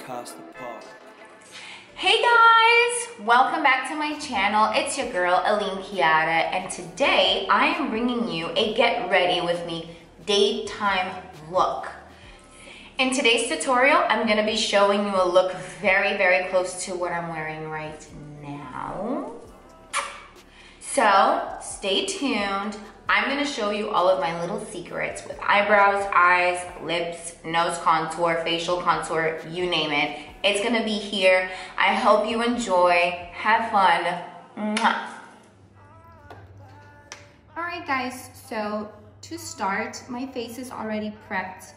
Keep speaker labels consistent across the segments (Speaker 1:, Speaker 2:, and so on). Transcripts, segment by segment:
Speaker 1: past the park.
Speaker 2: Hey guys, welcome back to my channel. It's your girl Aline Kiara, and today I am bringing you a get ready with me daytime look. In today's tutorial, I'm going to be showing you a look very close to what I'm wearing right now. So stay tuned. I'm going to show you all of my little secrets with eyebrows, eyes, lips, nose contour, facial contour, you name it. It's going to be here. I hope you enjoy. Have fun. Mwah. Alright guys, so to start, my face is already prepped.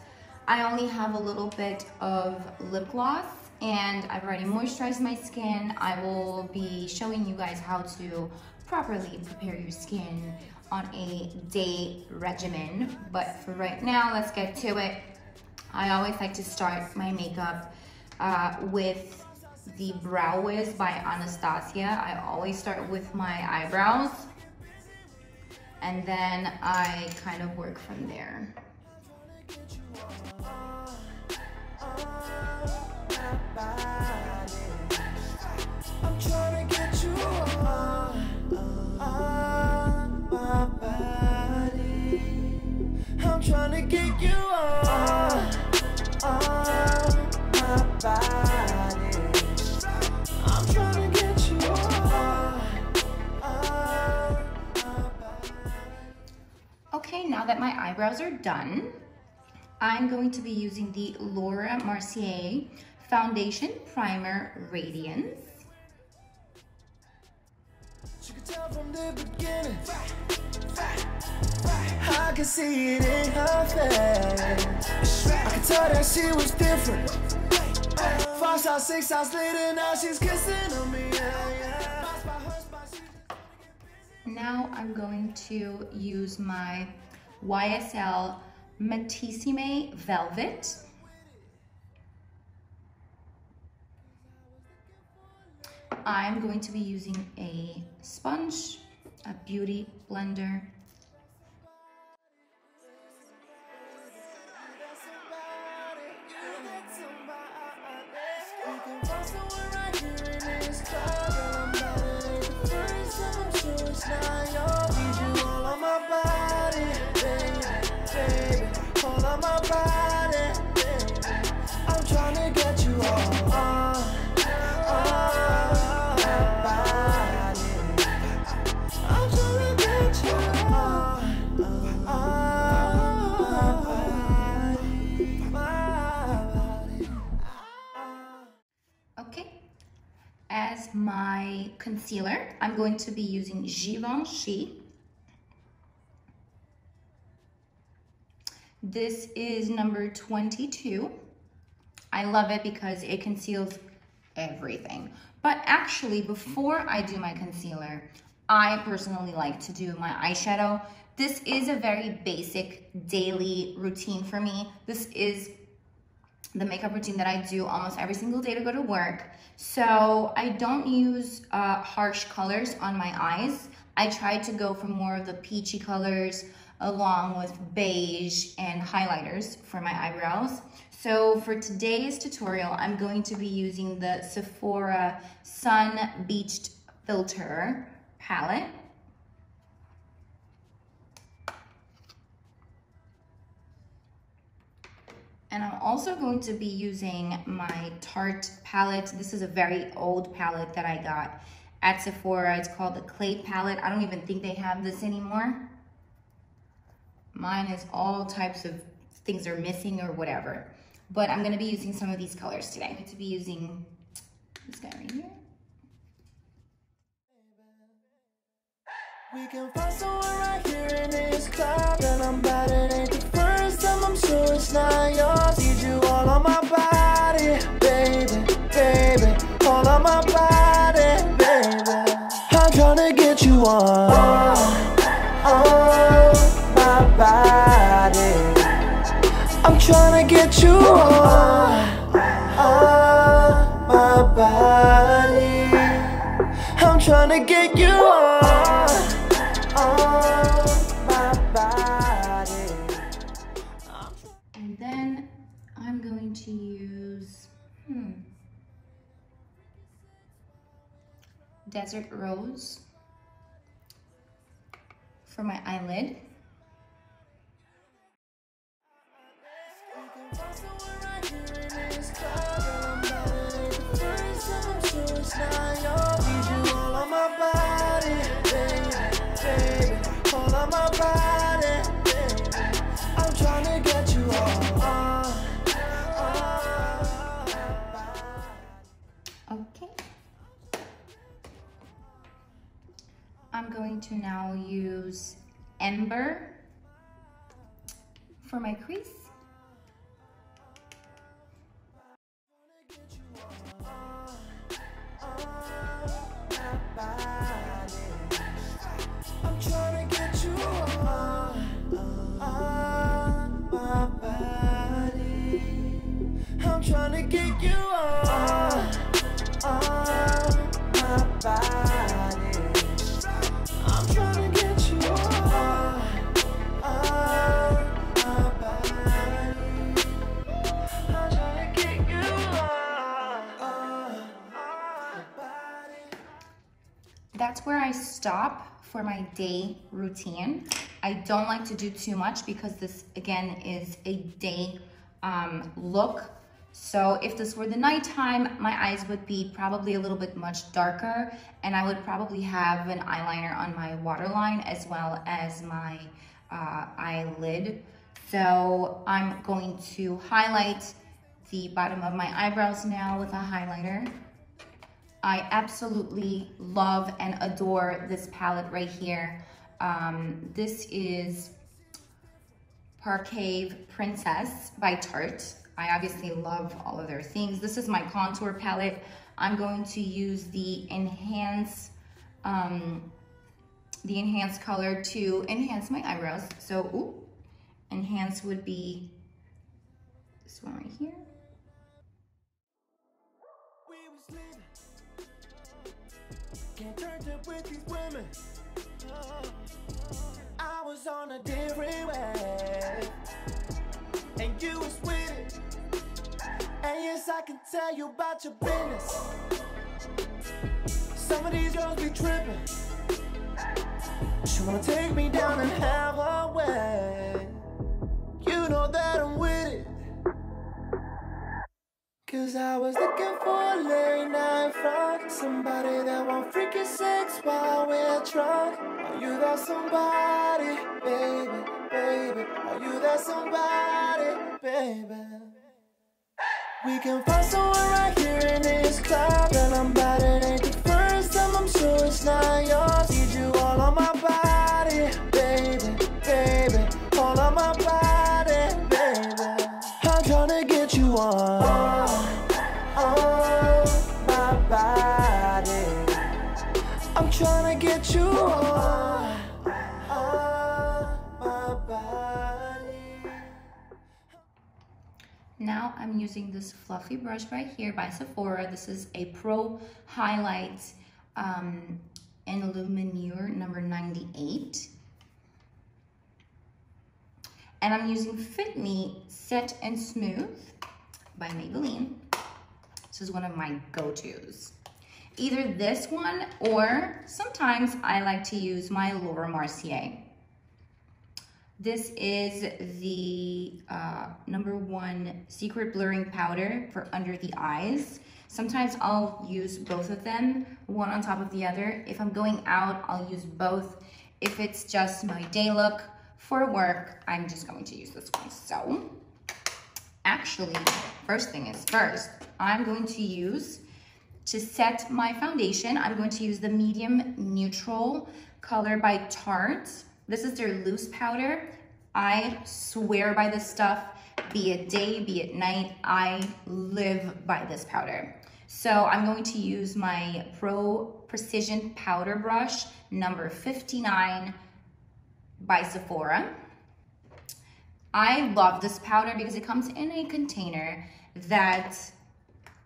Speaker 2: I only have a little bit of lip gloss and I've already moisturized my skin. I will be showing you guys how to properly prepare your skin on a day regimen. But for right now, let's get to it. I always like to start my makeup with the Brow Wiz by Anastasia. I always start with my eyebrows and then I kind of work from there. I'm trying to get you on my body. I'm trying to get you on my body. I'm trying to get you on my body. Okay, now that my eyebrows are done, I'm going to be using the Laura Mercier Foundation Primer Radiance. You can tell from the beginning, I can see it in her face. I can tell that she was different. 5 shots, 6 shots later, now she's kissing on me. Now I'm going to use my YSL Matissime Velvet. I'm going to be using a sponge, a beauty blender. I'm trying to get you on. Okay, as my concealer, I'm going to be using Givenchy. This is number 22. I love it because it conceals everything. But actually, before I do my concealer, I personally like to do my eyeshadow. This is a very basic daily routine for me. This is the makeup routine that I do almost every single day to go to work. So I don't use harsh colors on my eyes. I try to go for more of the peachy colors along with beige and highlighters for my eyebrows. So for today's tutorial, I'm going to be using the Sephora Sun Bleached Filter palette. And I'm also going to be using my Tarte palette. This is a very old palette that I got at Sephora. It's called the Clay palette. I don't even think they have this anymore. Mine is all types of things are missing or whatever. But I'm going to be using some of these colors today. I'm going to be using this guy right here. We can find someone right here in this club, and I'm bad, it ain't the first time, I'm sure it's not yours. Need you all on my body, baby, all on my body, baby. I'm trying to get you on my body. I'm trying to get you on my body. I'm trying to get you on my body. And then I'm going to use Desert Rose for my eyelid. Okay. I'm going to now use Ember for my crease. I'm trying to get you on my body. I'm trying to get you on my body. I'm trying to get you on my body. I'm trying to get you on my body. That's where I stop for my day routine. I don't like to do too much because this again is a day look. So if this were the nighttime, my eyes would be probably a little bit much darker, and I would probably have an eyeliner on my waterline as well as my eyelid. So I'm going to highlight the bottom of my eyebrows now with a highlighter. I absolutely love and adore this palette right here. This is Parquet Princess by Tarte. I obviously love all of their things. This is my contour palette. I'm going to use the enhance color to enhance my eyebrows. So, ooh, enhance would be this one right here. Can't turn up with these women. I was on a different way, and you was with it. And yes, I can tell you about your business. Some of these girls be tripping. She wanna take me down and have her way. You know that I'm with it. Cause I was looking for a late night front, somebody that won't freaky sex while we're drunk. Are you that somebody, baby, baby? Are you that somebody, baby? We can find somewhere right here in this club, and I'm bad, it ain't the first time, I'm sure it's not yours. Need you all on my body, baby, baby, all on my body, baby. I'm trying to get you on my body. I'm trying to get you on my body. Now I'm using this fluffy brush right here by Sephora. This is a Pro Highlight in Luminure number 98. And I'm using Fit Me Set and Smooth by Maybelline. This is one of my go-tos. Either this one, or sometimes I like to use my Laura Mercier. This is the #1 Secret Blurring Powder for under the eyes. Sometimes I'll use both of them, one on top of the other. If I'm going out, I'll use both. If it's just my day look for work, I'm just going to use this one. So, actually, first thing is first, I'm going to use, to set my foundation, I'm going to use the Medium Neutral color by Tarte. This is their loose powder. I swear by this stuff, be it day, be it night, I live by this powder. So I'm going to use my Pro Precision Powder Brush, number 59 by Sephora. I love this powder because it comes in a container that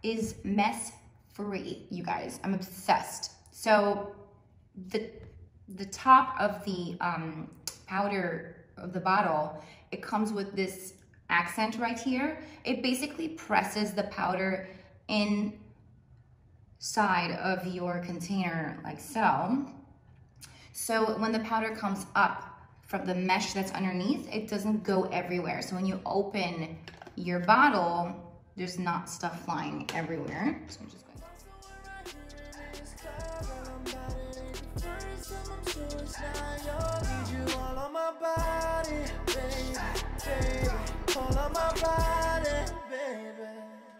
Speaker 2: is mess free, you guys. I'm obsessed. So the top of the powder of the bottle, it comes with this accent right here. It basically presses the powder in side of your container like so. So when the powder comes up from the mesh that's underneath, it doesn't go everywhere. So when you open your bottle, there's not stuff flying everywhere. So I'm just going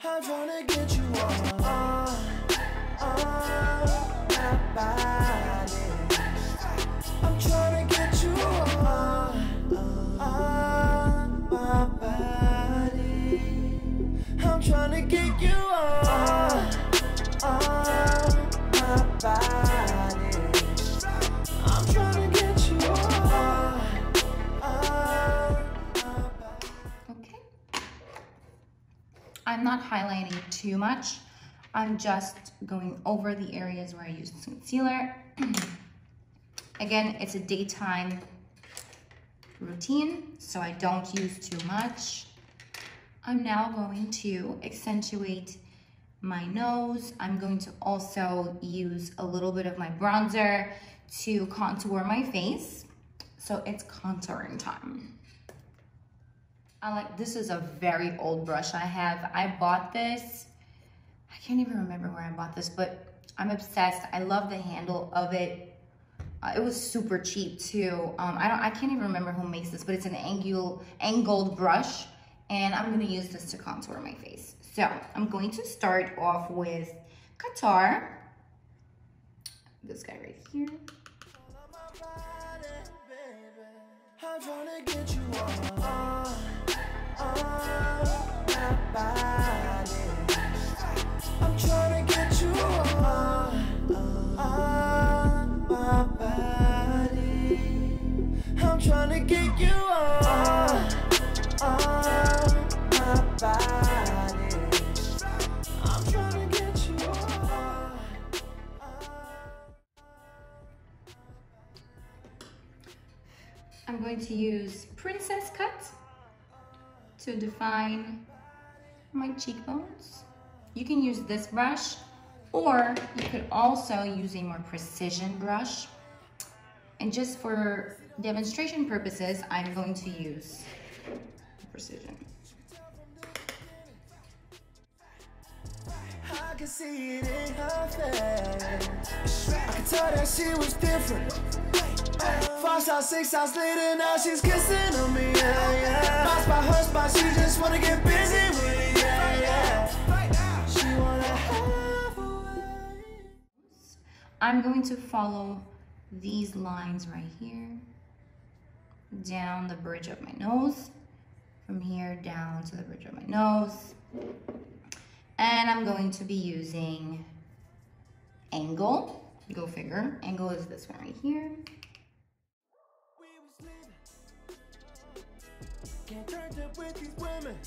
Speaker 1: I'm trying to get you on my body. I'm trying to get you on my body. I'm trying to get you on my body. I'm trying to get you on my body.
Speaker 2: okay. I'm not highlighting too much. I'm just going over the areas where I use concealer. Again, it's a daytime routine, so I don't use too much. I'm now going to accentuate my nose. I'm going to also use a little bit of my bronzer to contour my face. So it's contouring time. This is a very old brush I have. I bought this, I can't even remember where I bought this, but I'm obsessed. I love the handle of it. It was super cheap too. I can't even remember who makes this, but it's an angled brush, and I'm gonna use this to contour my face. So I'm going to start off with Qatar. This guy right here.
Speaker 1: I'm trying to get you on my body. I'm trying to get you on my body. I'm trying to get you on my body. I'm trying to get you on.
Speaker 2: I'm going to use Princess Cut to define my cheekbones. You can use this brush, or you could also use a more precision brush. And just for demonstration purposes, I'm going to use precision.
Speaker 1: I can see it in her face. I can tell that she was different. 5 shots, 6 shots later, now she's kissing on me, yeah, yeah. My spot, her spot, she just wanna get busy with it, yeah, yeah. She wanna have a way.
Speaker 2: I'm going to follow these lines right here, down the bridge of my nose, from here down to the bridge of my nose. And I'm going to be using Angle. Go figure. Angle is this one right here.
Speaker 1: Can't turn up with these women.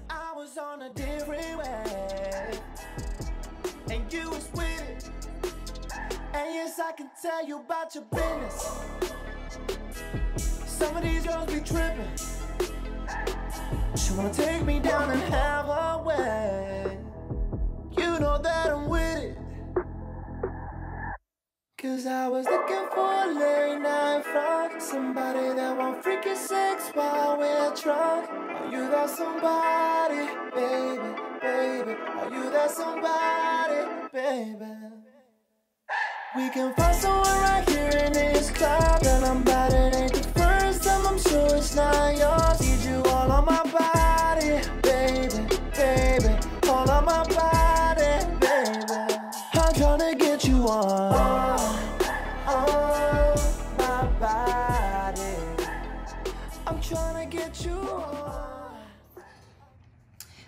Speaker 1: I was on a different way, and you was with it. And yes, I can tell you about your business. Some of these girls be tripping. She wanna take me down and have her way. You know that I'm with it. 'Cause I was looking for a late night front, somebody that won't freaky sex while we're drunk. Are you that somebody, baby, baby? Are you that somebody, baby? We can find someone right here in this club, and I'm bad, it ain't the first time, I'm sure it's not yours. Need you all on my body, baby, baby, all on my body, baby. I'm trying to get you on my body. I'm trying to get you on.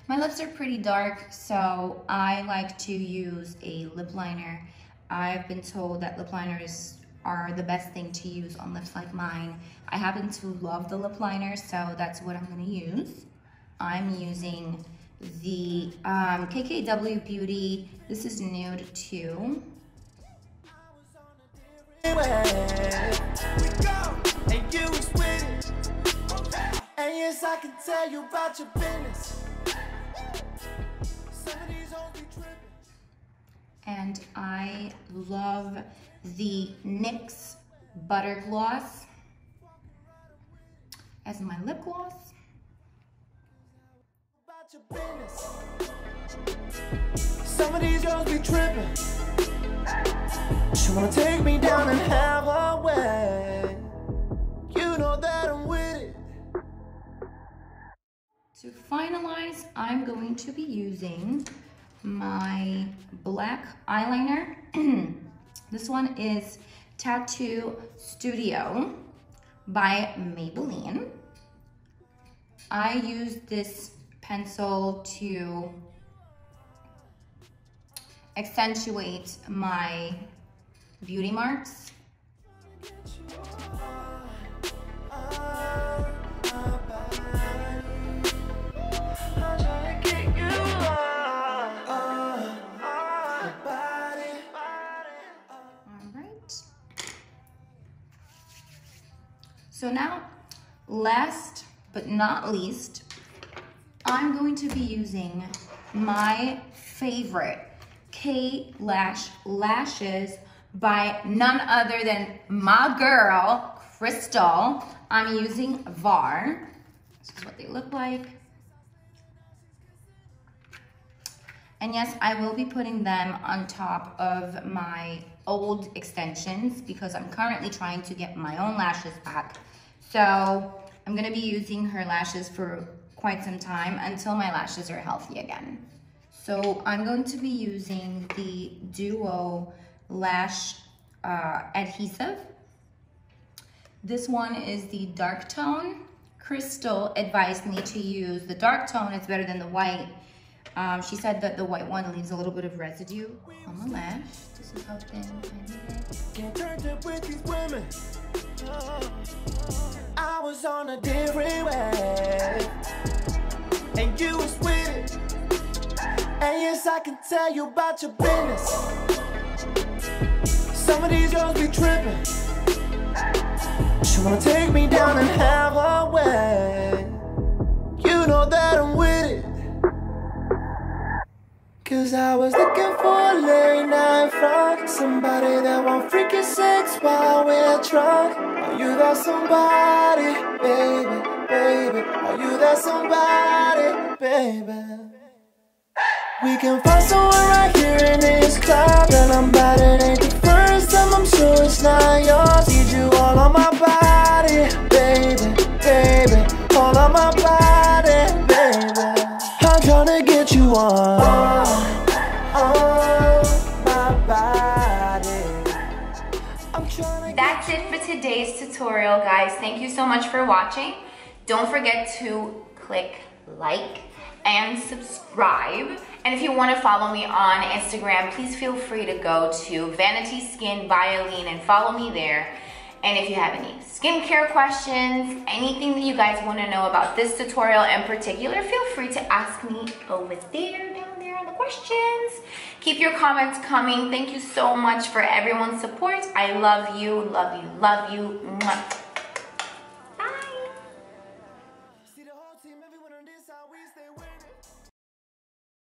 Speaker 2: My lips are pretty dark, so I like to use a lip liner. I've been told that lip liners are the best thing to use on lips like mine. I happen to love the lip liner, so that's what I'm gonna use. I'm using the KKW Beauty. This is Nude 2.
Speaker 1: We go, and you was with it. And yes, I can tell you about your business. Some of these hoes be tripping.
Speaker 2: And I love the NYX Butter Gloss as my lip gloss.
Speaker 1: Some of these girls be tripping. She wanna take me down and have her way. You know that I'm with it.
Speaker 2: To finalize, I'm going to be using my black eyeliner. This one is Tattoo Studio by Maybelline. I use this pencil to accentuate my beauty marks. So now, last but not least, I'm going to be using my favorite K-Lash lashes by none other than my girl, KRYSTAL. I'm using VAR. This is what they look like. And yes, I will be putting them on top of my old extensions because I'm currently trying to get my own lashes back. So I'm gonna be using her lashes for quite some time until my lashes are healthy again. So I'm going to be using the Duo Lash Adhesive. This one is the dark tone. KRYSTAL advised me to use the dark tone. It's better than the white. She said that the white one leaves a little bit of residue on the lash. This is how thin I need it.
Speaker 1: Can't turn up with these women. I was on a different way, and you was with it. And yes, I can tell you about your business. Some of these girls be tripping. She wanna take me down and have her way. You know that I'm with it. Cause I was looking for a late night frock, somebody that won't freaky sex while we're drunk. Are you that somebody, baby, baby? Are you that somebody, baby? We can find someone right here in this club, and I'm bad, it ain't the first time, I'm sure it's not yours. Need you all on my body, baby, baby, all on my body, baby. I'm tryna get you on my body.
Speaker 2: That's it for today's tutorial, guys. Thank you so much for watching. Don't forget to click like and subscribe. And if you want to follow me on Instagram, please feel free to go to Vanity Skin by Aline and follow me there. And if you have any skincare questions, anything that you guys want to know about this tutorial in particular, feel free to ask me over there, down there in the questions. Keep your comments coming. Thank you so much for everyone's support. I love you, love you, love you. Mwah.